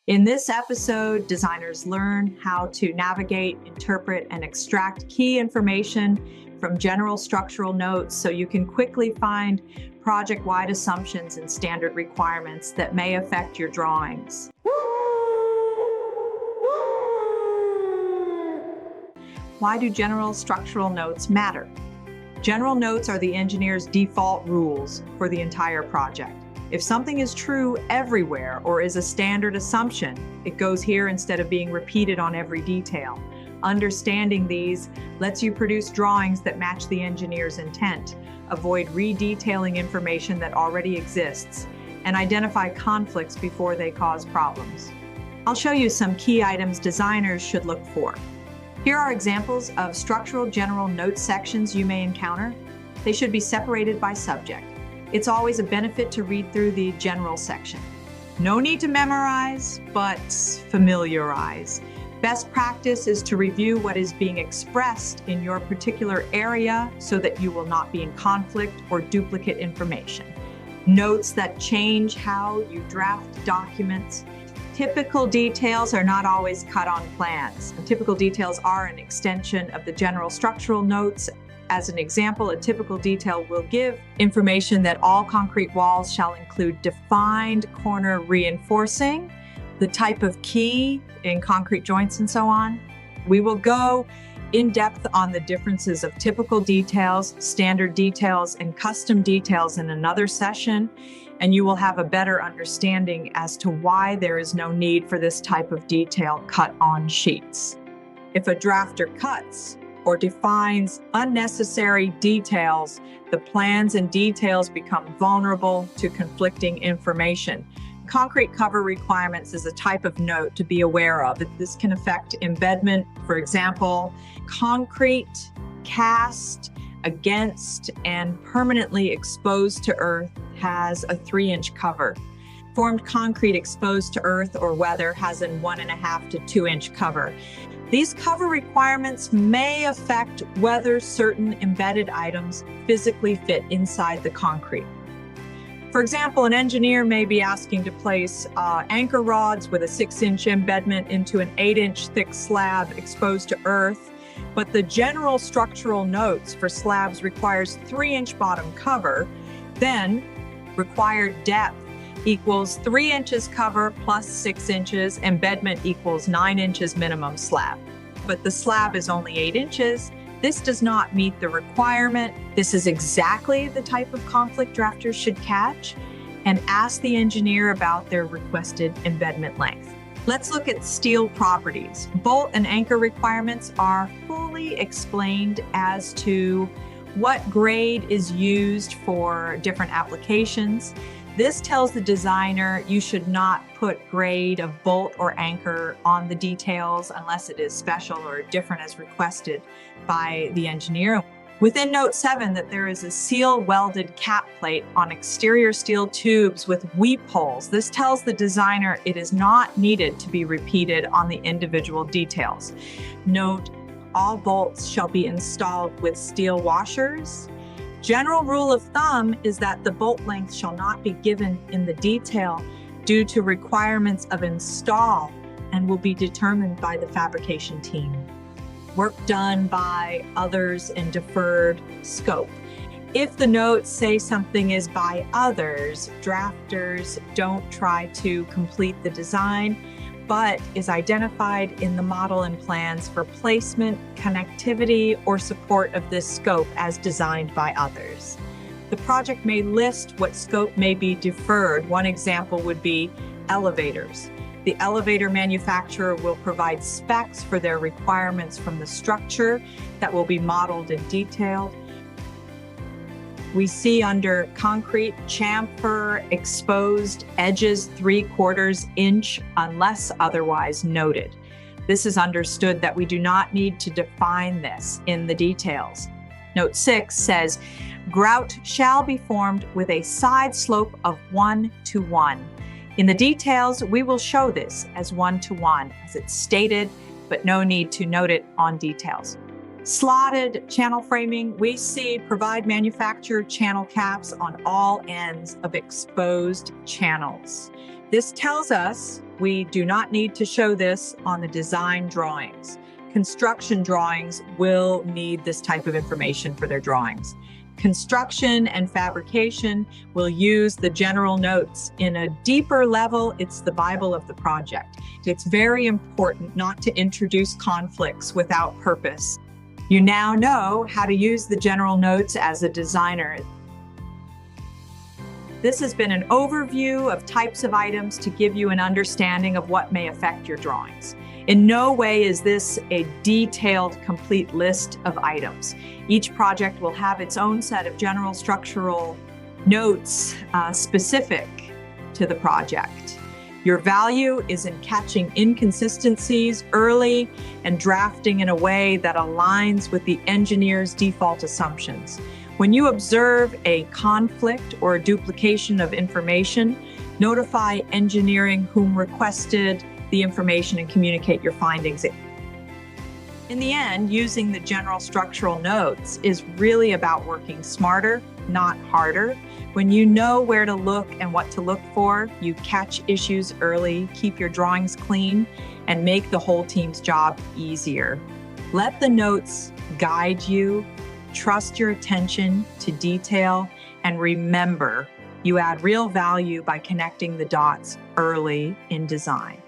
In this episode, designers learn how to navigate, interpret, and extract key information from general structural notes so you can quickly find project-wide assumptions and standard requirements that may affect your drawings. Why do general structural notes matter? General notes are the engineer's default rules for the entire project. If something is true everywhere or is a standard assumption, it goes here instead of being repeated on every detail. Understanding these lets you produce drawings that match the engineer's intent, avoid redetailing information that already exists, and identify conflicts before they cause problems. I'll show you some key items designers should look for. Here are examples of structural general note sections you may encounter. They should be separated by subject. It's always a benefit to read through the general section. No need to memorize, but familiarize. Best practice is to review what is being expressed in your particular area so that you will not be in conflict or duplicate information. Notes that change how you draft documents. Typical details are not always cut on plans. Typical details are an extension of the general structural notes. As an example, a typical detail will give information that all concrete walls shall include defined corner reinforcing, the type of key in concrete joints and so on. We will go in depth on the differences of typical details, standard details, and custom details in another session, and you will have a better understanding as to why there is no need for this type of detail cut on sheets. If a drafter cuts or defines unnecessary details, the plans and details become vulnerable to conflicting information. Concrete cover requirements is a type of note to be aware of. This can affect embedment. For example, concrete cast against and permanently exposed to earth has a 3-inch cover. Formed concrete exposed to earth or weather has a 1.5 to 2-inch cover. These cover requirements may affect whether certain embedded items physically fit inside the concrete. For example, an engineer may be asking to place anchor rods with a 6-inch embedment into an 8-inch thick slab exposed to earth, but the general structural notes for slabs requires 3-inch bottom cover, then required depth equals 3 inches cover plus 6 inches, embedment equals 9 inches minimum slab. But the slab is only 8 inches. This does not meet the requirement. This is exactly the type of conflict drafters should catch and ask the engineer about their requested embedment length. Let's look at steel properties. Bolt and anchor requirements are fully explained as to what grade is used for different applications. This tells the designer you should not put grade of bolt or anchor on the details unless it is special or different as requested by the engineer. Within Note 7 that there is a seal welded cap plate on exterior steel tubes with weep holes. This tells the designer it is not needed to be repeated on the individual details. Note, all bolts shall be installed with steel washers. General rule of thumb is that the bolt length shall not be given in the detail due to requirements of install and will be determined by the fabrication team. Work done by others and deferred scope. If the notes say something is by others, drafters don't try to complete the design, but is identified in the model and plans for placement, connectivity, or support of this scope as designed by others. The project may list what scope may be deferred. One example would be elevators. The elevator manufacturer will provide specs for their requirements from the structure that will be modeled and detailed. We see under concrete chamfer exposed edges 3/4 inch unless otherwise noted. This is understood that we do not need to define this in the details. Note 6 says, grout shall be formed with a side slope of 1:1. In the details, we will show this as 1:1 as it's stated, but no need to note it on details. Slotted channel framing, we see provide manufacturer channel caps on all ends of exposed channels. This tells us We do not need to show this on the design drawings. Construction drawings will need this type of information for their drawings. Construction and fabrication will use the general notes. In a deeper level, it's the Bible of the project. It's very important not to introduce conflicts without purpose. You now know how to use the general notes as a designer. This has been an overview of types of items to give you an understanding of what may affect your drawings. In no way is this a detailed, complete list of items. Each project will have its own set of general structural notes specific to the project. Your value is in catching inconsistencies early and drafting in a way that aligns with the engineer's default assumptions. When you observe a conflict or a duplication of information, notify engineering whom requested the information and communicate your findings. In the end, using the general structural notes is really about working smarter, not harder. When you know where to look and what to look for, you catch issues early, keep your drawings clean, and make the whole team's job easier. Let the notes guide you, trust your attention to detail, and remember, you add real value by connecting the dots early in design.